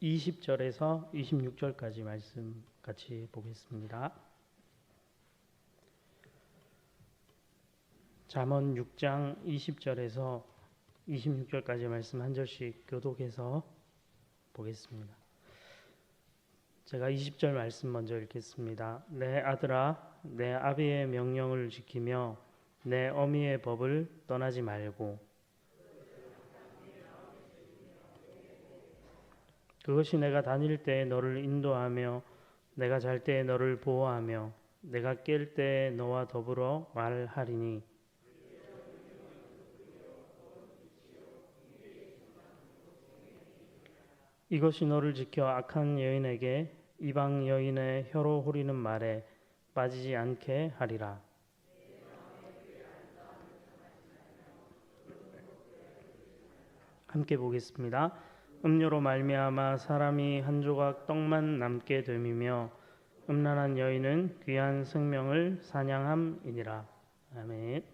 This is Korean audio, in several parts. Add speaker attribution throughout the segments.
Speaker 1: 20절에서 26절까지 말씀 같이 보겠습니다. 잠언 6장 20절에서 26절까지 말씀 한 절씩 교독해서 보겠습니다. 제가 20절 말씀 먼저 읽겠습니다. 내 아들아, 내 아비의 명령을 지키며 내 어미의 법을 떠나지 말고 그것이 내가 다닐 때에 너를 인도하며 내가 잘 때에 너를 보호하며 내가 깰 때에 너와 더불어 말하리니 이것이 너를 지켜 악한 여인에게 이방 여인의 혀로 후리는 말에 빠지지 않게 하리라. 함께 보겠습니다. 음료로 말미암아 사람이 한 조각 떡만 남게 됨이며 음란한 여인은 귀한 생명을 사냥함이니라. 아멘.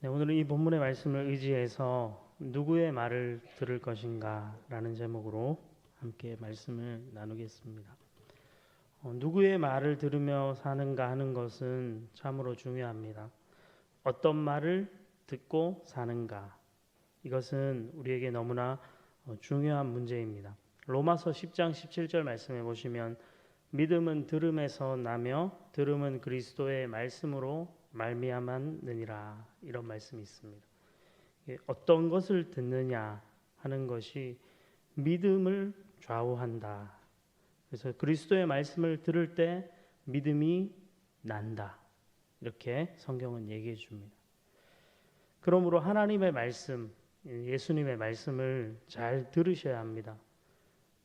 Speaker 1: 네, 오늘은 이 본문의 말씀을 의지해서 누구의 말을 들을 것인가 라는 제목으로 함께 말씀을 나누겠습니다. 누구의 말을 들으며 사는가 하는 것은 참으로 중요합니다. 어떤 말을 듣고 사는가, 이것은 우리에게 너무나 중요한 문제입니다. 로마서 10장 17절 말씀해 보시면 믿음은 들음에서 나며 들음은 그리스도의 말씀으로 말미암았느니라, 이런 말씀이 있습니다. 어떤 것을 듣느냐 하는 것이 믿음을 좌우한다. 그래서 그리스도의 말씀을 들을 때 믿음이 난다, 이렇게 성경은 얘기해 줍니다. 그러므로 하나님의 말씀, 예수님의 말씀을 잘 들으셔야 합니다.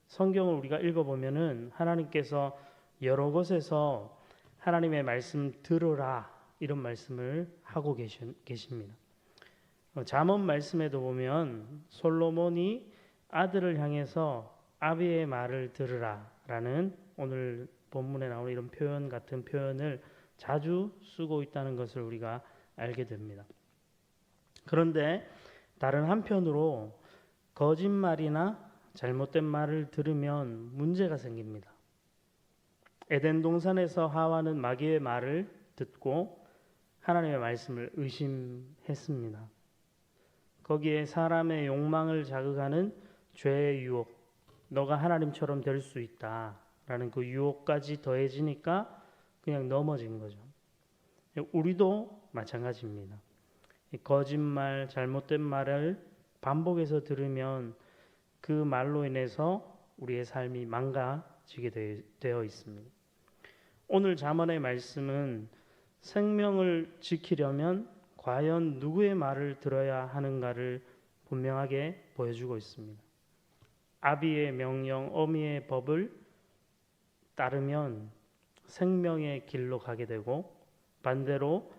Speaker 1: 성경을 우리가 읽어보면은 하나님께서 여러 곳에서 하나님의 말씀 들으라, 이런 말씀을 하고 계십니다. 잠언 말씀에도 보면 솔로몬이 아들을 향해서 아비의 말을 들으라 라는 오늘 본문에 나오는 이런 표현 같은 표현을 자주 쓰고 있다는 것을 우리가 알게 됩니다. 그런데 다른 한편으로 거짓말이나 잘못된 말을 들으면 문제가 생깁니다. 에덴 동산에서 하와는 마귀의 말을 듣고 하나님의 말씀을 의심했습니다. 거기에 사람의 욕망을 자극하는 죄의 유혹, 너가 하나님처럼 될 수 있다라는 그 유혹까지 더해지니까 그냥 넘어진 거죠. 우리도 마찬가지입니다. 거짓말, 잘못된 말을 반복해서 들으면 그 말로 인해서 우리의 삶이 망가지게 되어 있습니다. 오늘 잠언의 말씀은 생명을 지키려면 과연 누구의 말을 들어야 하는가를 분명하게 보여주고 있습니다. 아비의 명령, 어미의 법을 따르면 생명의 길로 가게 되고, 반대로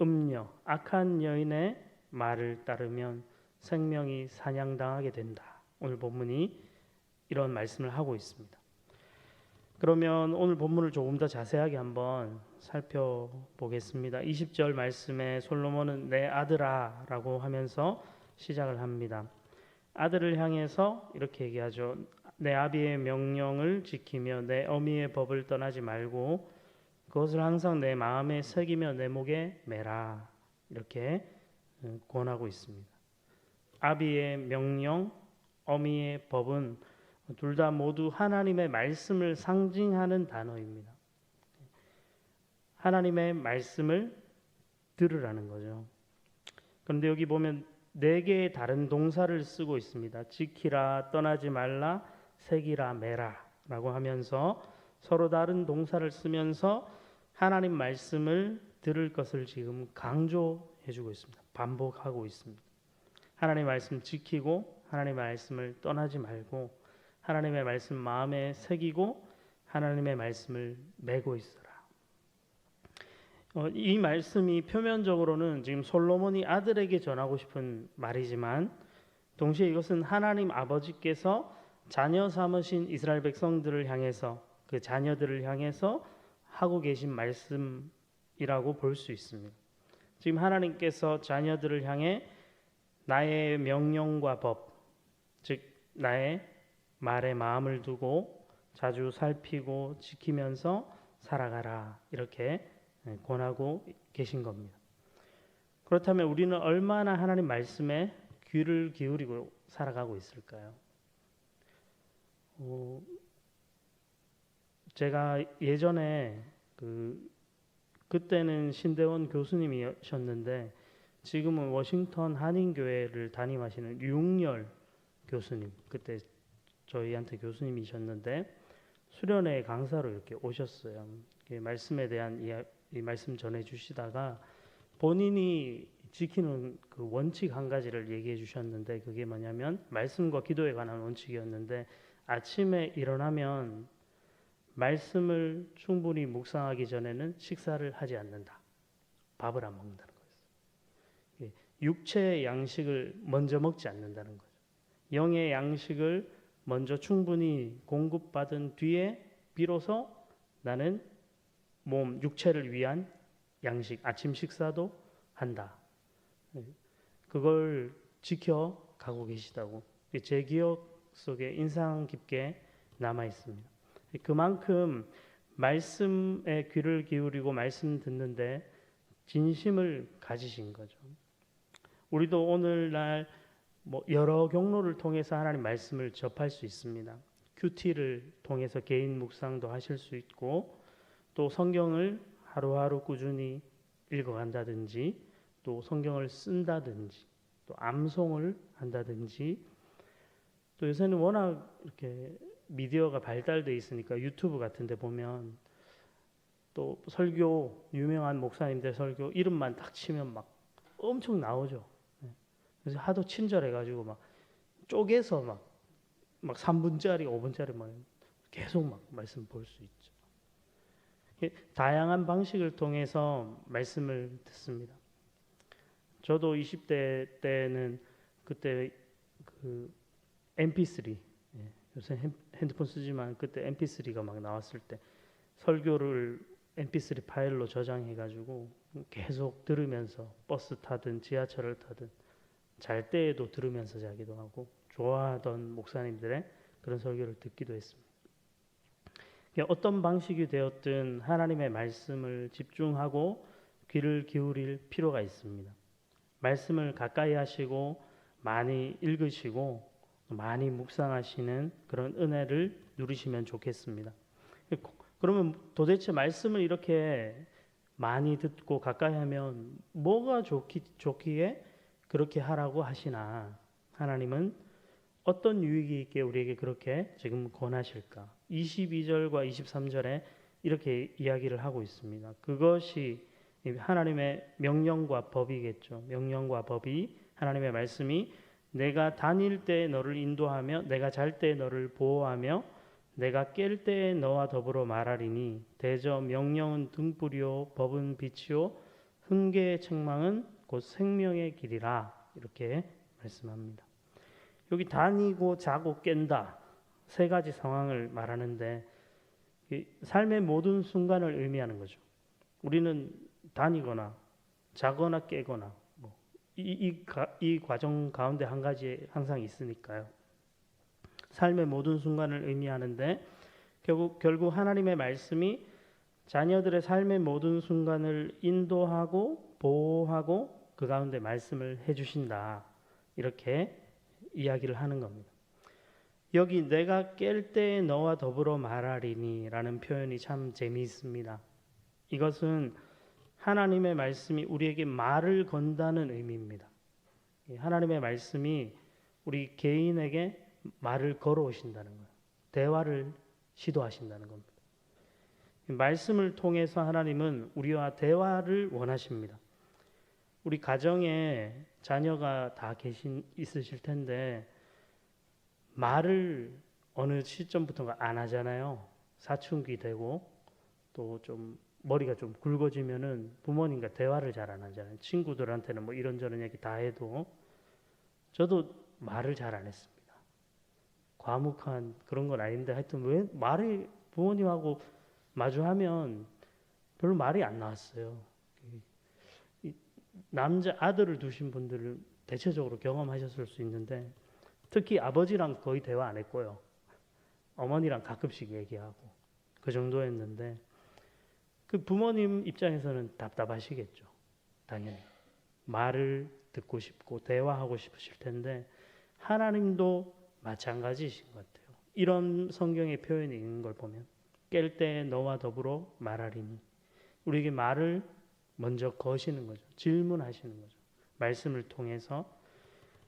Speaker 1: 음녀, 악한 여인의 말을 따르면 생명이 사냥당하게 된다. 오늘 본문이 이런 말씀을 하고 있습니다. 그러면 오늘 본문을 조금 더 자세하게 한번 살펴보겠습니다. 20절 말씀에 솔로몬은 내 아들아 라고 하면서 시작을 합니다. 아들을 향해서 이렇게 얘기하죠. 내 아비의 명령을 지키며 내 어미의 법을 떠나지 말고 그것을 항상 내 마음에 새기며 내 목에 매라, 이렇게 권하고 있습니다. 아비의 명령, 어미의 법은 둘 다 모두 하나님의 말씀을 상징하는 단어입니다. 하나님의 말씀을 들으라는 거죠. 그런데 여기 보면 4개의 다른 동사를 쓰고 있습니다. 지키라, 떠나지 말라, 새기라, 매라 라고 하면서 서로 다른 동사를 쓰면서 하나님 말씀을 들을 것을 지금 강조해 주고 있습니다. 반복하고 있습니다. 하나님의 말씀 지키고 하나님의 말씀을 떠나지 말고 하나님의 말씀 마음에 새기고 하나님의 말씀을 메고 있어라. 이 말씀이 표면적으로는 지금 솔로몬이 아들에게 전하고 싶은 말이지만 동시에 이것은 하나님 아버지께서 자녀 삼으신 이스라엘 백성들을 향해서, 그 자녀들을 향해서 하고 계신 말씀이라고 볼 수 있습니다. 지금 하나님께서 자녀들을 향해 나의 명령과 법, 즉 나의 말에 마음을 두고 자주 살피고 지키면서 살아가라 이렇게 권하고 계신 겁니다. 그렇다면 우리는 얼마나 하나님 말씀에 귀를 기울이고 살아가고 있을까요? 제가 예전에 그때는 신대원 교수님이셨는데 지금은 워싱턴 한인교회를 담임하시는 류웅열 교수님, 그때 저희한테 교수님이셨는데 수련회 강사로 이렇게 오셨어요. 말씀에 대한 이 말씀 전해 주시다가 본인이 지키는 그 원칙 한 가지를 얘기해 주셨는데 그게 뭐냐면 말씀과 기도에 관한 원칙이었는데 아침에 일어나면 말씀을 충분히 묵상하기 전에는 식사를 하지 않는다. 밥을 안 먹는다는 거였어요. 육체의 양식을 먼저 먹지 않는다는 거죠. 영의 양식을 먼저 충분히 공급받은 뒤에 비로소 나는 몸, 육체를 위한 양식, 아침 식사도 한다. 그걸 지켜가고 계시다고 제 기억 속에 인상 깊게 남아 있습니다. 그만큼 말씀에 귀를 기울이고 말씀 듣는데 진심을 가지신 거죠. 우리도 오늘날 여러 경로를 통해서 하나님 말씀을 접할 수 있습니다. 큐티를 통해서 개인 묵상도 하실 수 있고 또 성경을 하루하루 꾸준히 읽어간다든지 또 성경을 쓴다든지 또 암송을 한다든지 또 요새는 워낙 이렇게 미디어가 발달돼 있으니까 유튜브 같은 데 보면 또 설교 유명한 목사님들 설교 이름만 딱 치면 막 엄청 나오죠. 그래서 하도 친절해가지고 막 쪼개서 막 3분짜리 5분짜리 막 계속 막 말씀 볼 수 있죠. 다양한 방식을 통해서 말씀을 듣습니다. 저도 20대 때는 그때 그 MP3 요새 핸드폰 쓰지만 그때 MP3가 막 나왔을 때 설교를 MP3 파일로 저장해가지고 계속 들으면서 버스 타든 지하철을 타든 잘 때에도 들으면서 자기도 하고 좋아하던 목사님들의 그런 설교를 듣기도 했습니다. 어떤 방식이 되었든 하나님의 말씀을 집중하고 귀를 기울일 필요가 있습니다. 말씀을 가까이 하시고 많이 읽으시고 많이 묵상하시는 그런 은혜를 누리시면 좋겠습니다. 그러면 도대체 말씀을 이렇게 많이 듣고 가까이 하면 뭐가 좋기에 그렇게 하라고 하시나? 하나님은 어떤 유익이 있게 우리에게 그렇게 지금 권하실까? 22절과 23절에 이렇게 이야기를 하고 있습니다. 그것이 하나님의 명령과 법이겠죠. 명령과 법이 하나님의 말씀이 내가 다닐 때 너를 인도하며 내가 잘 때 너를 보호하며 내가 깰 때에 너와 더불어 말하리니 대저 명령은 등불이요 법은 빛이요 훈계의 책망은 곧 생명의 길이라 이렇게 말씀합니다. 여기 다니고 자고 깬다 세 가지 상황을 말하는데 삶의 모든 순간을 의미하는 거죠. 우리는 다니거나 자거나 깨거나 이 과정 가운데 한 가지 항상 있으니까요. 삶의 모든 순간을 의미하는데 결국 하나님의 말씀이 자녀들의 삶의 모든 순간을 인도하고 보호하고 그 가운데 말씀을 해주신다. 이렇게 이야기를 하는 겁니다. 여기 내가 깰 때에 너와 더불어 말하리니 라는 표현이 참 재미있습니다. 이것은 하나님의 말씀이 우리에게 말을 건다는 의미입니다. 하나님의 말씀이 우리 개인에게 말을 걸어오신다는 거예요. 대화를 시도하신다는 겁니다. 말씀을 통해서 하나님은 우리와 대화를 원하십니다. 우리 가정에 자녀가 다 있으실 텐데 말을 어느 시점부터가 안 하잖아요. 사춘기 되고 또 좀 머리가 좀 굵어지면은 부모님과 대화를 잘 안 하잖아요. 친구들한테는 뭐 이런저런 얘기 다 해도 저도 말을 잘 안 했습니다. 과묵한 그런 건 아닌데 하여튼 왜 말이 부모님하고 마주하면 별로 말이 안 나왔어요. 남자 아들을 두신 분들은 대체적으로 경험하셨을 수 있는데 특히 아버지랑 거의 대화 안 했고요. 어머니랑 가끔씩 얘기하고 그 정도였는데 그 부모님 입장에서는 답답하시겠죠. 당연히 말을 듣고 싶고 대화하고 싶으실 텐데 하나님도 마찬가지이신 것 같아요. 이런 성경의 표현이 있는 걸 보면 깰 때 너와 더불어 말하리니 우리에게 말을 먼저 거시는 거죠. 질문하시는 거죠. 말씀을 통해서.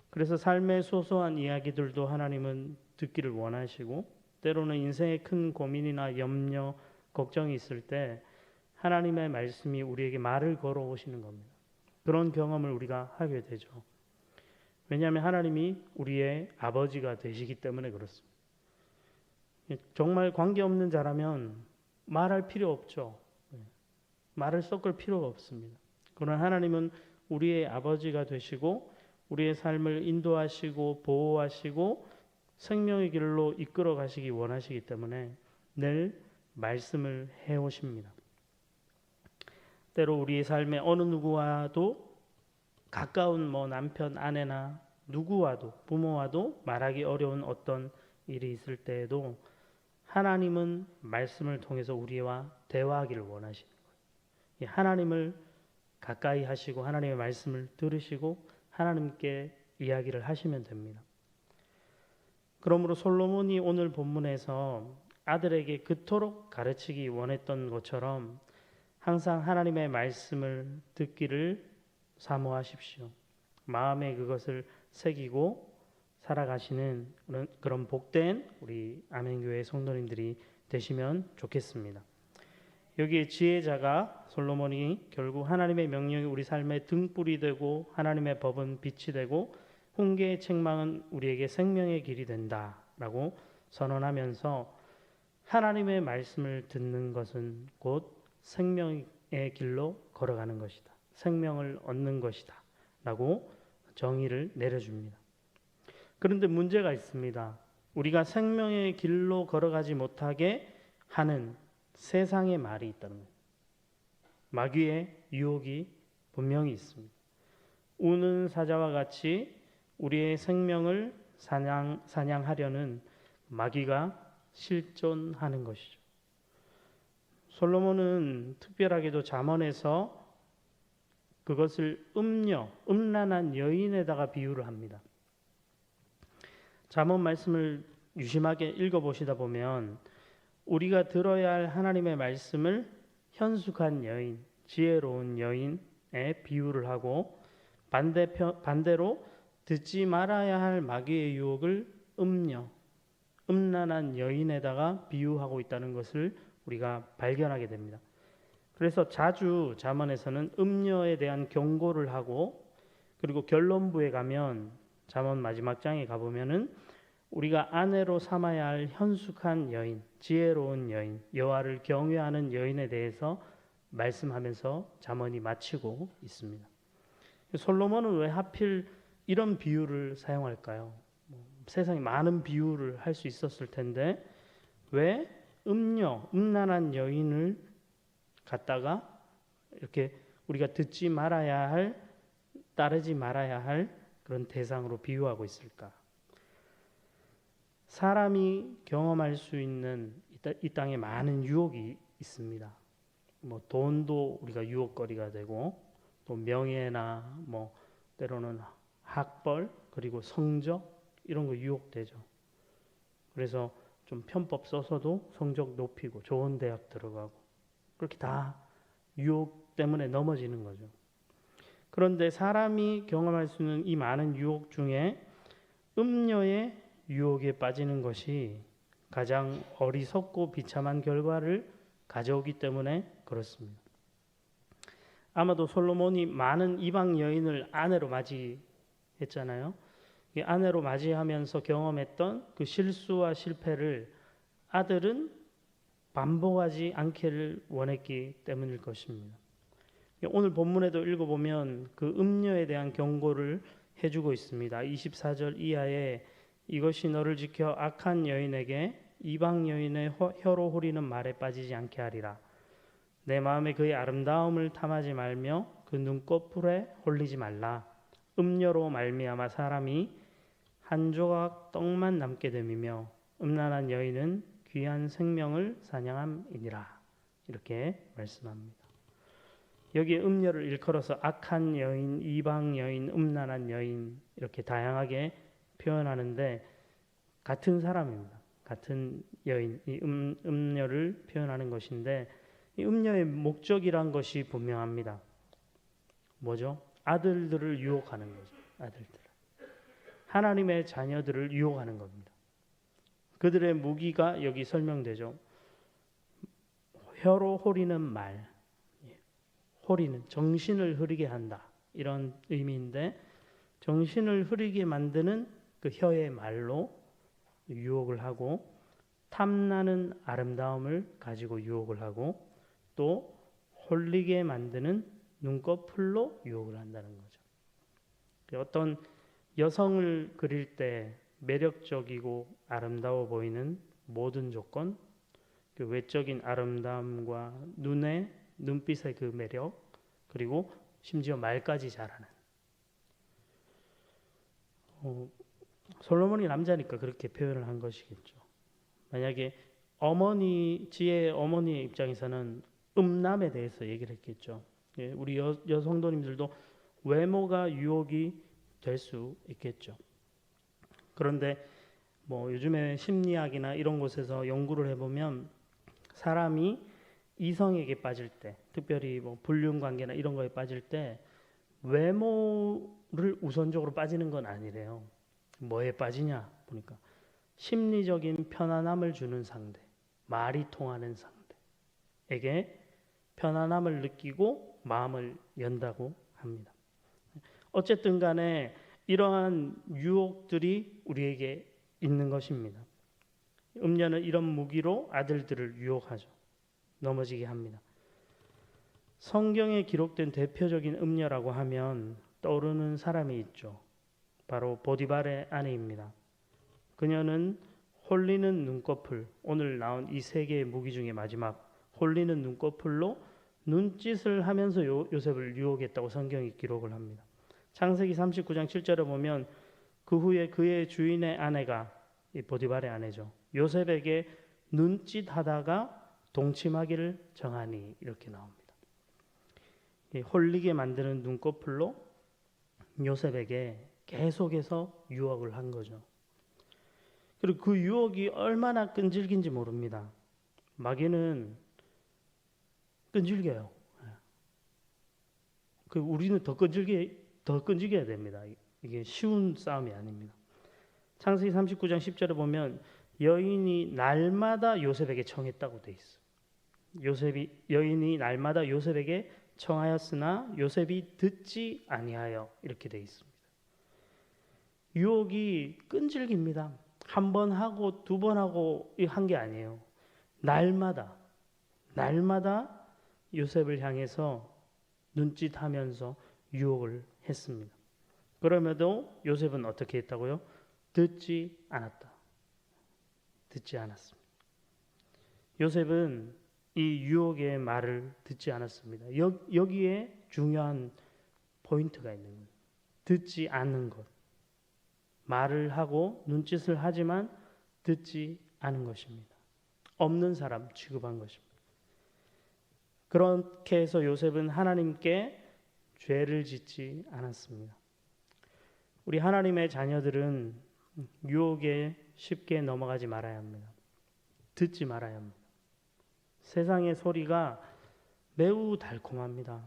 Speaker 1: 그래서 삶의 소소한 이야기들도 하나님은 듣기를 원하시고 때로는 인생의 큰 고민이나 염려, 걱정이 있을 때 하나님의 말씀이 우리에게 말을 걸어오시는 겁니다. 그런 경험을 우리가 하게 되죠. 왜냐하면 하나님이 우리의 아버지가 되시기 때문에 그렇습니다. 정말 관계없는 자라면 말할 필요 없죠. 말을 섞을 필요가 없습니다. 그러나 하나님은 우리의 아버지가 되시고 우리의 삶을 인도하시고 보호하시고 생명의 길로 이끌어 가시기 원하시기 때문에 늘 말씀을 해오십니다. 때로 우리의 삶에 어느 누구와도 가까운 남편, 아내나 누구와도 부모와도 말하기 어려운 어떤 일이 있을 때에도 하나님은 말씀을 통해서 우리와 대화하기를 원하시는 거예요. 하나님을 가까이 하시고 하나님의 말씀을 들으시고 하나님께 이야기를 하시면 됩니다. 그러므로 솔로몬이 오늘 본문에서 아들에게 그토록 가르치기 원했던 것처럼 항상 하나님의 말씀을 듣기를 사모하십시오. 마음에 그것을 새기고 살아가시는 그런 복된 우리 아멘교회 성도님들이 되시면 좋겠습니다. 여기에 지혜자가 솔로몬이 결국 하나님의 명령이 우리 삶의 등불이 되고 하나님의 법은 빛이 되고 훈계의 책망은 우리에게 생명의 길이 된다라고 선언하면서 하나님의 말씀을 듣는 것은 곧 생명의 길로 걸어가는 것이다. 생명을 얻는 것이다. 라고 정의를 내려줍니다. 그런데 문제가 있습니다. 우리가 생명의 길로 걸어가지 못하게 하는 세상의 말이 있다는 거예요. 마귀의 유혹이 분명히 있습니다. 우는 사자와 같이 우리의 생명을 사냥하려는 마귀가 실존하는 것이죠. 솔로몬은 특별하게도 잠언에서 그것을 음란한 여인에다가 비유를 합니다. 잠언 말씀을 유심하게 읽어보시다 보면 우리가 들어야 할 하나님의 말씀을 현숙한 여인, 지혜로운 여인에 비유를 하고 반대로 듣지 말아야 할 마귀의 유혹을 음란한 여인에다가 비유하고 있다는 것을 우리가 발견하게 됩니다. 그래서 자주 잠언에서는 음녀에 대한 경고를 하고 그리고 결론부에 가면 잠언 마지막 장에 가보면은 우리가 아내로 삼아야 할 현숙한 여인, 지혜로운 여인, 여호와를 경외하는 여인에 대해서 말씀하면서 잠언이 마치고 있습니다. 솔로몬은 왜 하필 이런 비유를 사용할까요? 세상에 많은 비유를 할 수 있었을 텐데 왜 음란한 여인을 갖다가 이렇게 우리가 듣지 말아야 할, 따르지 말아야 할 그런 대상으로 비유하고 있을까? 사람이 경험할 수 있는 이 땅에 많은 유혹이 있습니다. 돈도 우리가 유혹거리가 되고 또 명예나 때로는 학벌 그리고 성적 이런 거 유혹되죠. 그래서 좀 편법 써서도 성적 높이고 좋은 대학 들어가고 그렇게 다 유혹 때문에 넘어지는 거죠. 그런데 사람이 경험할 수 있는 이 많은 유혹 중에 음녀의 유혹에 빠지는 것이 가장 어리석고 비참한 결과를 가져오기 때문에 그렇습니다. 아마도 솔로몬이 많은 이방 여인을 아내로 맞이했잖아요. 이 아내로 맞이하면서 경험했던 그 실수와 실패를 아들은 반복하지 않기를 원했기 때문일 것입니다. 오늘 본문에도 읽어보면 그 음녀에 대한 경고를 해주고 있습니다. 24절 이하에 이것이 너를 지켜 악한 여인에게 이방 여인의 혀로 후리는 말에 빠지지 않게 하리라. 내 마음에 그의 아름다움을 탐하지 말며 그 눈꺼풀에 홀리지 말라. 음녀로 말미암아 사람이 한 조각 떡만 남게 됨이며 음란한 여인은 귀한 생명을 사냥함이니라. 이렇게 말씀합니다. 여기에 음녀를 일컬어서 악한 여인, 이방 여인, 음란한 여인 이렇게 다양하게 표현하는데 같은 사람입니다. 같은 여인, 이 음녀를 표현하는 것인데 이 음녀의 목적이란 것이 분명합니다. 뭐죠? 아들들을 유혹하는 거죠. 아들들. 하나님의 자녀들을 유혹하는 겁니다. 그들의 무기가 여기 설명되죠. 혀로 호리는 말. 호리는 정신을 흐리게 한다. 이런 의미인데 정신을 흐리게 만드는 그 혀의 말로 유혹을 하고 탐나는 아름다움을 가지고 유혹을 하고 또 홀리게 만드는 눈꺼풀로 유혹을 한다는 거죠. 어떤 여성을 그릴 때 매력적이고 아름다워 보이는 모든 조건, 그 외적인 아름다움과 눈빛의 그 매력, 그리고 심지어 말까지 잘하는. 솔로몬이 남자니까 그렇게 표현을 한 것이겠죠. 만약에 지혜의 어머니의 입장에서는 음남에 대해서 얘기를 했겠죠. 예, 우리 여성도님들도 외모가 유혹이 될 수 있겠죠. 그런데 뭐 요즘에 심리학이나 이런 곳에서 연구를 해보면 사람이 이성에게 빠질 때, 특별히 뭐 불륜 관계나 이런 거에 빠질 때 외모를 우선적으로 빠지는 건 아니래요. 뭐에 빠지냐 보니까 심리적인 편안함을 주는 상대, 말이 통하는 상대에게 편안함을 느끼고 마음을 연다고 합니다. 어쨌든 간에 이러한 유혹들이 우리에게 있는 것입니다. 음녀는 이런 무기로 아들들을 유혹하죠. 넘어지게 합니다. 성경에 기록된 대표적인 음녀라고 하면 떠오르는 사람이 있죠. 바로 보디발의 아내입니다. 그녀는 홀리는 눈꺼풀, 오늘 나온 이 세 개의 무기 중에 마지막 홀리는 눈꺼풀로 눈짓을 하면서 요셉을 유혹했다고 성경이 기록을 합니다. 창세기 39장 7절에 보면 그 후에 그의 주인의 아내가 이 보디발의 아내죠. 요셉에게 눈짓하다가 동침하기를 정하니 이렇게 나옵니다. 홀리게 만드는 눈꺼풀로 요셉에게 계속해서 유혹을 한 거죠. 그리고 그 유혹이 얼마나 끈질긴지 모릅니다. 마귀는 끈질겨요. 우리는 더 끈질겨야 됩니다. 이게 쉬운 싸움이 아닙니다. 창세기 39장 10절에 보면 여인이 날마다 요셉에게 청했다고 돼 있어. 여인이 날마다 요셉에게 청하였으나 요셉이 듣지 아니하여 이렇게 돼 있습니다. 유혹이 끈질깁니다. 한 번 하고 두 번 하고 한 게 아니에요. 날마다 요셉을 향해서 눈짓하면서 유혹을 했습니다. 그럼에도 요셉은 어떻게 했다고요? 듣지 않았습니다. 요셉은 이 유혹의 말을 듣지 않았습니다. 여기에 중요한 포인트가 있는 거예요. 듣지 않는 것. 말을 하고 눈짓을 하지만 듣지 않은 것입니다. 없는 사람 취급한 것입니다. 그렇게 해서 요셉은 하나님께 죄를 짓지 않았습니다. 우리 하나님의 자녀들은 유혹에 쉽게 넘어가지 말아야 합니다. 듣지 말아야 합니다. 세상의 소리가 매우 달콤합니다.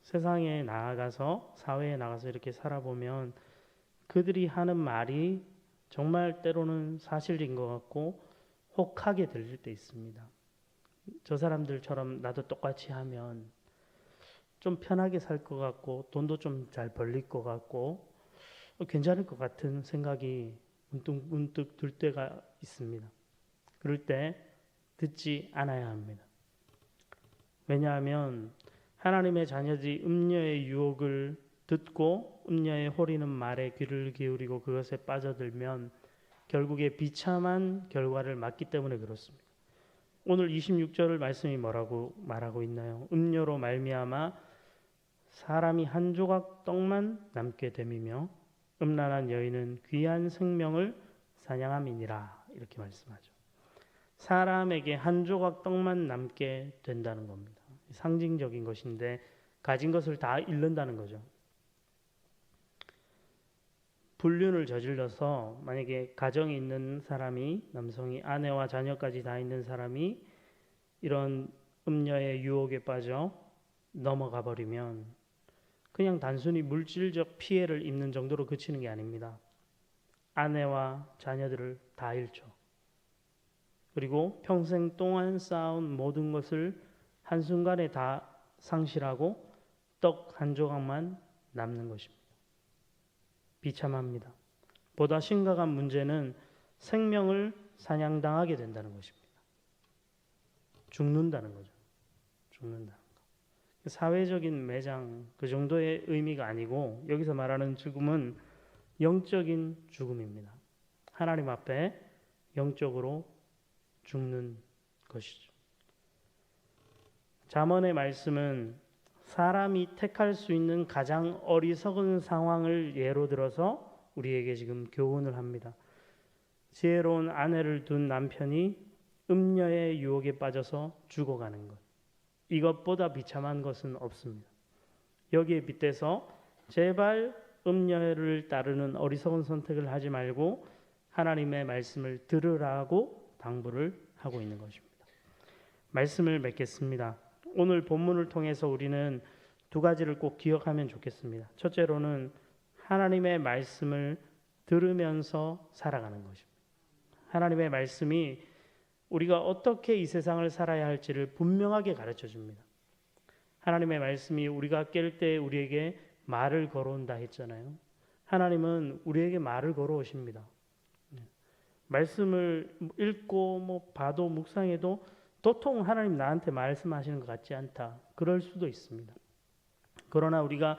Speaker 1: 세상에 나아가서 사회에 나가서 이렇게 살아보면 그들이 하는 말이 정말 때로는 사실인 것 같고 혹하게 들릴 때 있습니다. 저 사람들처럼 나도 똑같이 하면 좀 편하게 살 것 같고 돈도 좀 잘 벌릴 것 같고 괜찮을 것 같은 생각이 문득 들 때가 있습니다. 그럴 때 듣지 않아야 합니다. 왜냐하면 하나님의 자녀들이 음녀의 유혹을 듣고 음녀의 호리는 말에 귀를 기울이고 그것에 빠져들면 결국에 비참한 결과를 맞기 때문에 그렇습니다. 오늘 26절 말씀이 뭐라고 말하고 있나요? 음녀로 말미암아 사람이 한 조각 떡만 남게 됨이며 음란한 여인은 귀한 생명을 사냥함이니라 이렇게 말씀하죠. 사람에게 한 조각 떡만 남게 된다는 겁니다. 상징적인 것인데 가진 것을 다 잃는다는 거죠. 불륜을 저질러서 만약에 가정이 있는 사람이, 남성이 아내와 자녀까지 다 있는 사람이 이런 음녀의 유혹에 빠져 넘어가 버리면 그냥 단순히 물질적 피해를 입는 정도로 그치는 게 아닙니다. 아내와 자녀들을 다 잃죠. 그리고 평생 동안 쌓은 모든 것을 한순간에 다 상실하고 떡 한 조각만 남는 것입니다. 비참합니다. 보다 심각한 문제는 생명을 사냥당하게 된다는 것입니다. 죽는다는 거죠. 죽는다는 거. 사회적인 매장 그 정도의 의미가 아니고 여기서 말하는 죽음은 영적인 죽음입니다. 하나님 앞에 영적으로 죽는 것이죠. 잠언의 말씀은 사람이 택할 수 있는 가장 어리석은 상황을 예로 들어서 우리에게 지금 교훈을 합니다. 지혜로운 아내를 둔 남편이 음녀의 유혹에 빠져서 죽어가는 것. 이것보다 비참한 것은 없습니다. 여기에 빗대서 제발 음녀를 따르는 어리석은 선택을 하지 말고 하나님의 말씀을 들으라고 당부를 하고 있는 것입니다. 말씀을 맺겠습니다. 오늘 본문을 통해서 우리는 두 가지를 꼭 기억하면 좋겠습니다. 첫째로는 하나님의 말씀을 들으면서 살아가는 것입니다. 하나님의 말씀이 우리가 어떻게 이 세상을 살아야 할지를 분명하게 가르쳐 줍니다. 하나님의 말씀이 우리가 깰 때 우리에게 말을 걸어온다 했잖아요. 하나님은 우리에게 말을 걸어오십니다. 말씀을 읽고 봐도 묵상해도 도통 하나님 나한테 말씀하시는 것 같지 않다. 그럴 수도 있습니다. 그러나 우리가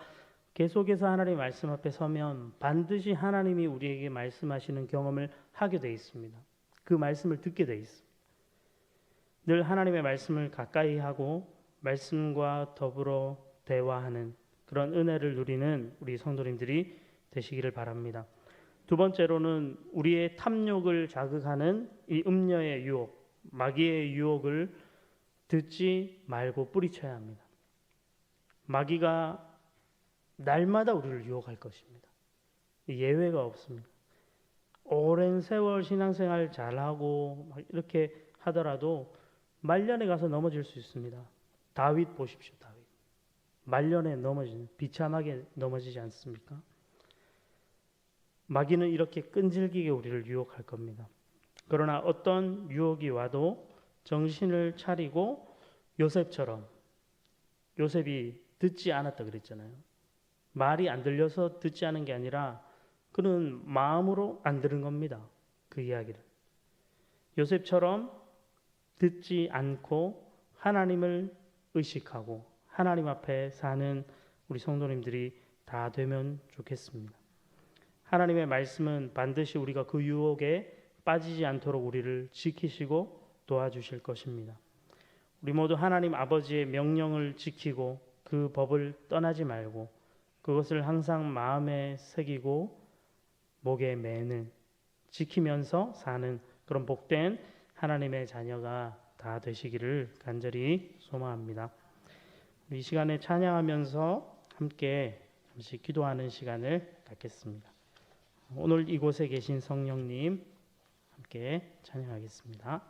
Speaker 1: 계속해서 하나님의 말씀 앞에 서면 반드시 하나님이 우리에게 말씀하시는 경험을 하게 돼 있습니다. 그 말씀을 듣게 돼 있습니다. 늘 하나님의 말씀을 가까이 하고 말씀과 더불어 대화하는 그런 은혜를 누리는 우리 성도님들이 되시기를 바랍니다. 두 번째로는 우리의 탐욕을 자극하는 이 음녀의 유혹, 마귀의 유혹을 듣지 말고 뿌리쳐야 합니다. 마귀가 날마다 우리를 유혹할 것입니다. 예외가 없습니다. 오랜 세월 신앙생활 잘하고 이렇게 하더라도 말년에 가서 넘어질 수 있습니다. 다윗 보십시오. 다윗. 말년에 넘어지는, 비참하게 넘어지지 않습니까? 마귀는 이렇게 끈질기게 우리를 유혹할 겁니다. 그러나 어떤 유혹이 와도 정신을 차리고 요셉처럼, 요셉이 듣지 않았다 그랬잖아요. 말이 안 들려서 듣지 않은 게 아니라 그는 마음으로 안 들은 겁니다. 그 이야기를. 요셉처럼 듣지 않고 하나님을 의식하고 하나님 앞에 사는 우리 성도님들이 다 되면 좋겠습니다. 하나님의 말씀은 반드시 우리가 그 유혹에 빠지지 않도록 우리를 지키시고 도와주실 것입니다. 우리 모두 하나님 아버지의 명령을 지키고 그 법을 떠나지 말고 그것을 항상 마음에 새기고 목에 매는, 지키면서 사는 그런 복된 하나님의 자녀가 다 되시기를 간절히 소망합니다. 이 시간에 찬양하면서 함께 잠시 기도하는 시간을 갖겠습니다. 오늘 이곳에 계신 성령님 함께 찬양하겠습니다.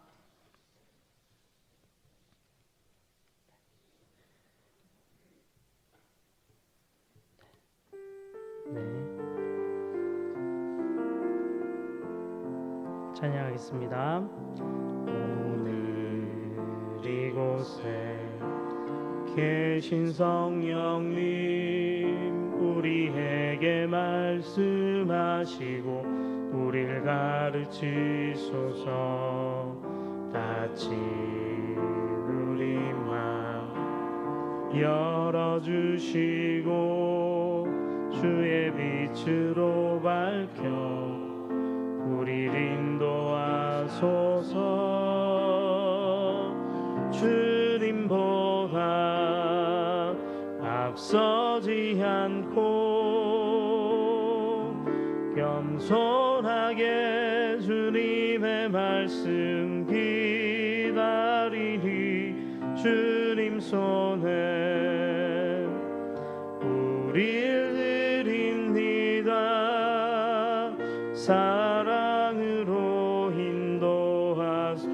Speaker 1: 네. 찬양하겠습니다. 오늘 이곳에 계신 성령님 우리에게 말씀하시고 우리를 가르치소서. 닫힌 우리 마음 열어주시고 주의 빛으로 밝혀 우리를 인도하소서. 주님보다 앞서지 않고 겸손하게 주님의 말씀 기다리니 주님 손에 우리를 드립니다. 사랑으로 인도하소.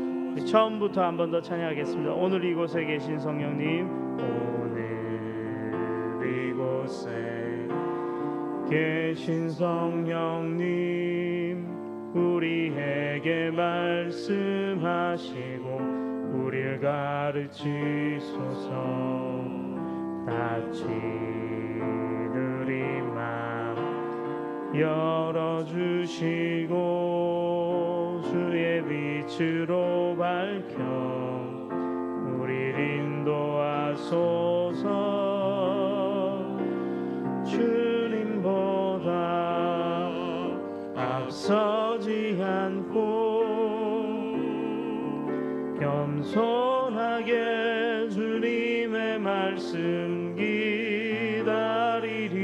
Speaker 1: 처음부터 한 번 더 찬양하겠습니다. 오늘 이곳에 계신 성령님, 오늘 이곳에 계신 성령님, 우리에게 말씀하시고 우리를 가르치소서. 닫히는 맘 열어주시고 주의 빛으로 밝혀 우리를 인도하소서. 주님보다 앞서지 않고 겸손하게 주님의 말씀 기다리리.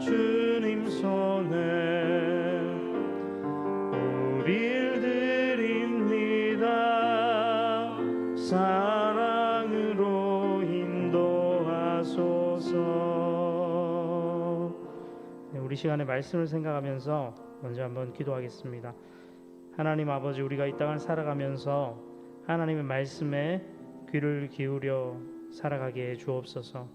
Speaker 1: 주님 손에 우릴 드립니다. 사랑으로 인도하소서. 우리 시간에 말씀을 생각하면서 먼저 한번 기도하겠습니다. 하나님 아버지, 우리가 이 땅을 살아가면서 하나님의 말씀에 귀를 기울여 살아가게 해 주옵소서.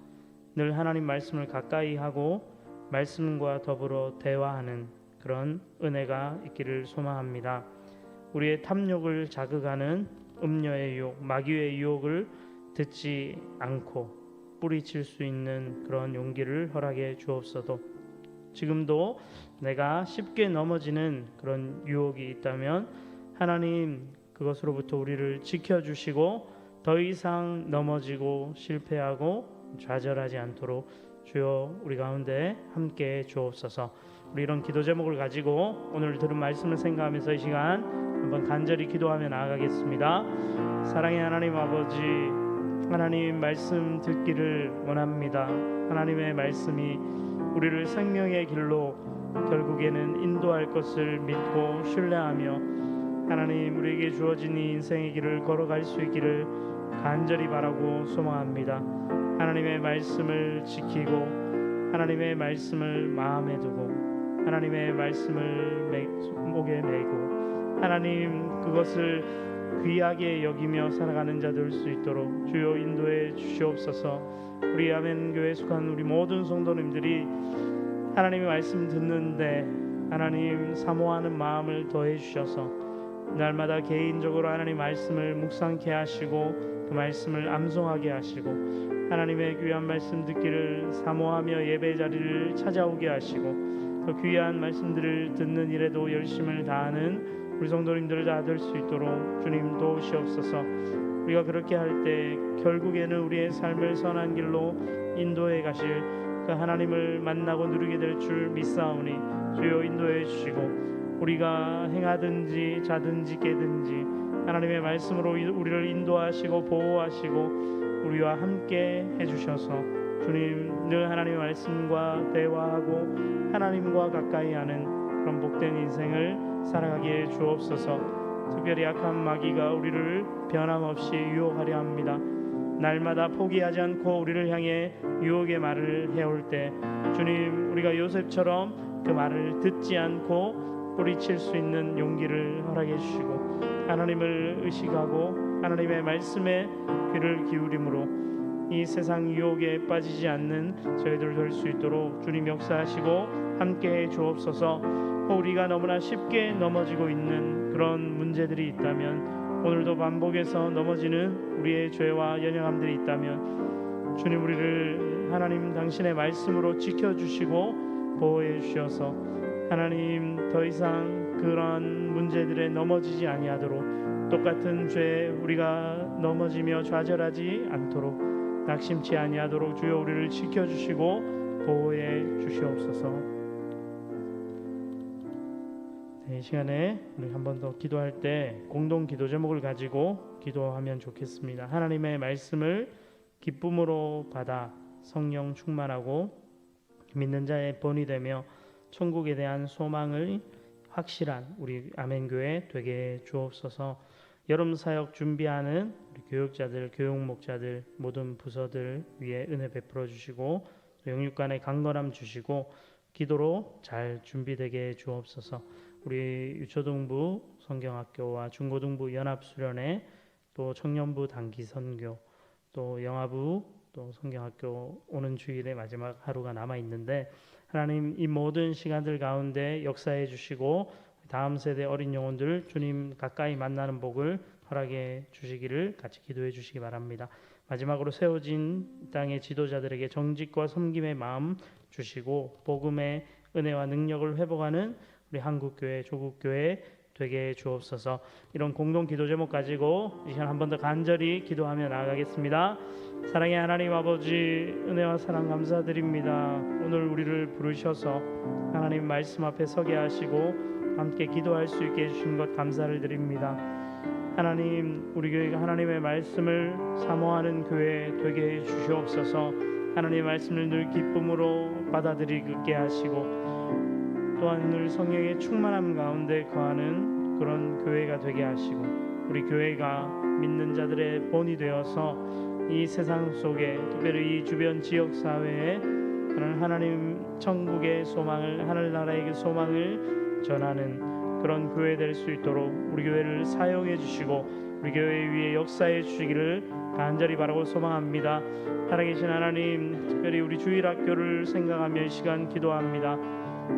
Speaker 1: 늘 하나님 말씀을 가까이 하고 말씀과 더불어 대화하는 그런 은혜가 있기를 소망합니다. 우리의 탐욕을 자극하는 음녀의 유혹, 마귀의 유혹을 듣지 않고 뿌리칠 수 있는 그런 용기를 허락해 주옵소서. 지금도 내가 쉽게 넘어지는 그런 유혹이 있다면 하나님 그것으로부터 우리를 지켜주시고 더 이상 넘어지고 실패하고 좌절하지 않도록 주여 우리 가운데 함께 주옵소서. 우리 이런 기도 제목을 가지고 오늘 들은 말씀을 생각하면서 이 시간 한번 간절히 기도하며 나아가겠습니다. 사랑의 하나님 아버지, 하나님 말씀 듣기를 원합니다. 하나님의 말씀이 우리를 생명의 길로 결국에는 인도할 것을 믿고 신뢰하며 하나님 우리에게 주어진 이 인생의 길을 걸어갈 수 있기를 간절히 바라고 소망합니다. 하나님의 말씀을 지키고 하나님의 말씀을 마음에 두고 하나님의 말씀을 목에 메고 하나님 그것을 귀하게 여기며 살아가는 자 될 수 있도록 주여 인도해 주시옵소서. 우리 아멘교회에 속한 우리 모든 성도님들이 하나님의 말씀 듣는데 하나님 사모하는 마음을 더해 주셔서 날마다 개인적으로 하나님 말씀을 묵상케 하시고 그 말씀을 암송하게 하시고 하나님의 귀한 말씀 듣기를 사모하며 예배 자리를 찾아오게 하시고 그 귀한 말씀들을 듣는 일에도 열심을 다하는 우리 성도님들 다 될 수 있도록 주님 도우시옵소서. 우리가 그렇게 할 때 결국에는 우리의 삶을 선한 길로 인도해 가실 그 하나님을 만나고 누리게 될 줄 믿사오니 주여 인도해 주시고 우리가 행하든지 자든지 깨든지 하나님의 말씀으로 우리를 인도하시고 보호하시고 우리와 함께 해주셔서 주님 늘 하나님의 말씀과 대화하고 하나님과 가까이 하는 그런 복된 인생을 살아가게 주옵소서. 특별히 약한 마귀가 우리를 변함없이 유혹하려 합니다. 날마다 포기하지 않고 우리를 향해 유혹의 말을 해올 때 주님 우리가 요셉처럼 그 말을 듣지 않고 뿌리칠 수 있는 용기를 허락해 주시고 하나님을 의식하고 하나님의 말씀에 귀를 기울임으로 이 세상 유혹에 빠지지 않는 저희들 될 수 있도록 주님 역사하시고 함께해 주옵소서. 우리가 너무나 쉽게 넘어지고 있는 그런 문제들이 있다면 오늘도 반복해서 넘어지는 우리의 죄와 연약함들이 있다면 주님 우리를 하나님 당신의 말씀으로 지켜주시고 보호해 주셔서 하나님 더 이상 그런 문제들에 넘어지지 아니하도록 똑같은 죄에 우리가 넘어지며 좌절하지 않도록 낙심치 아니하도록 주여 우리를 지켜주시고 보호해 주시옵소서. 이 시간에 우리 한 번 더 기도할 때 공동 기도 제목을 가지고 기도하면 좋겠습니다. 하나님의 말씀을 기쁨으로 받아 성령 충만하고 믿는 자의 본이 되며 천국에 대한 소망을 확실한 우리 아멘교회 되게 주옵소서. 여름 사역 준비하는 우리 교육자들, 교육목자들, 모든 부서들 위에 은혜 베풀어 주시고 영육간의 강건함 주시고 기도로 잘 준비되게 주옵소서. 우리 유초등부 성경학교와 중고등부 연합수련회, 또 청년부 단기 선교, 또 영아부, 또 성경학교 오는 주일에 마지막 하루가 남아 있는데 하나님 이 모든 시간들 가운데 역사해 주시고 다음 세대 어린 영혼들 주님 가까이 만나는 복을 허락해 주시기를 같이 기도해 주시기 바랍니다. 마지막으로 세워진 땅의 지도자들에게 정직과 섬김의 마음 주시고 복음의 은혜와 능력을 회복하는 우리 한국교회, 조국교회 되게 주옵소서. 이런 공동 기도 제목 가지고 이 시간 한 번 더 간절히 기도하며 나아가겠습니다. 사랑의 하나님 아버지, 은혜와 사랑 감사드립니다. 오늘 우리를 부르셔서 하나님 말씀 앞에 서게 하시고 함께 기도할 수 있게 해주신 것 감사를 드립니다. 하나님, 우리 교회가 하나님의 말씀을 사모하는 교회 되게 해 주시옵소서. 하나님의 말씀을 늘 기쁨으로 받아들이게 하시고 또한 늘 성령의 충만함 가운데 거하는 그런 교회가 되게 하시고 우리 교회가 믿는 자들의 본이 되어서 이 세상 속에 특별히 이 주변 지역사회에 그런 하나님 천국의 소망을, 하늘나라의 소망을 전하는 그런 교회 될 수 있도록 우리 교회를 사용해 주시고 우리 교회 위에 역사해 주시기를 간절히 바라고 소망합니다. 살아계신 하나님, 특별히 우리 주일학교를 생각하며 이 시간 기도합니다.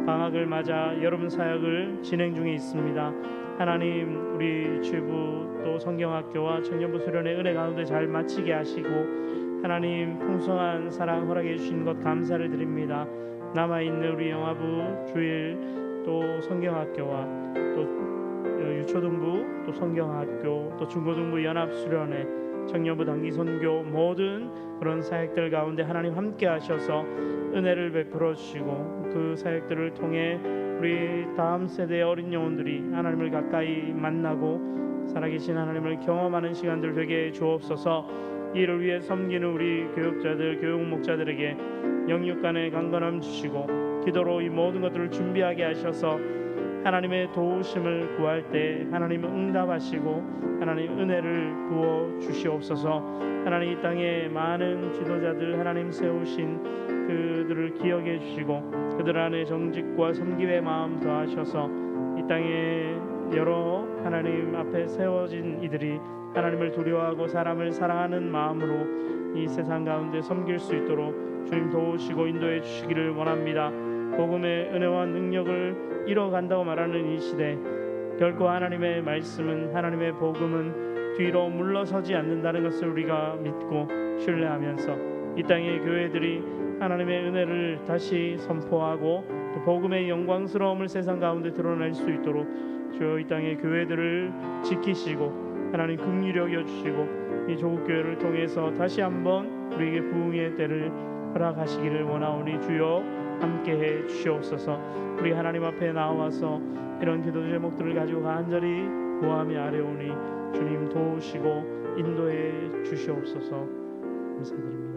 Speaker 1: 방학을 맞아 여름 사역을 진행 중에 있습니다. 하나님, 우리 주부 또 성경학교와 청년부 수련회 은혜 가운데 잘 마치게 하시고 하나님 풍성한 사랑 허락해 주신 것 감사를 드립니다. 남아있는 우리 영아부, 주일 또 성경학교와 또 유초등부 또 성경학교 또 중고등부 연합수련회 청년부 단기 선교 모든 그런 사역들 가운데 하나님 함께 하셔서 은혜를 베풀어 주시고 그 사역들을 통해 우리 다음 세대의 어린 영혼들이 하나님을 가까이 만나고 살아계신 하나님을 경험하는 시간들 되게 주옵소서. 이를 위해 섬기는 우리 교육자들, 교육목자들에게 영육간의 강건함 주시고 기도로 이 모든 것들을 준비하게 하셔서 하나님의 도우심을 구할 때 하나님 응답하시고 하나님 은혜를 부어 주시옵소서. 하나님 이 땅에 많은 지도자들 하나님 세우신 그들을 기억해 주시고 그들 안에 정직과 섬김의 마음 더하셔서 이 땅에 여러 하나님 앞에 세워진 이들이 하나님을 두려워하고 사람을 사랑하는 마음으로 이 세상 가운데 섬길 수 있도록 주님 도우시고 인도해 주시기를 원합니다. 복음의 은혜와 능력을 이뤄간다고 말하는 이 시대 결코 하나님의 말씀은 하나님의 복음은 뒤로 물러서지 않는다는 것을 우리가 믿고 신뢰하면서 이 땅의 교회들이 하나님의 은혜를 다시 선포하고 또 복음의 영광스러움을 세상 가운데 드러낼 수 있도록 주여 이 땅의 교회들을 지키시고 하나님 긍휼히 여겨주시고 이 조국교회를 통해서 다시 한번 우리에게 부흥의 때를 허락하시기를 원하오니 주여 함께해 주시옵소서. 우리 하나님 앞에 나와서 이런 기도 제목들을 가지고 간절히 구하며 아뢰오니 주님 도우시고 인도해 주시옵소서. 감사드립니다.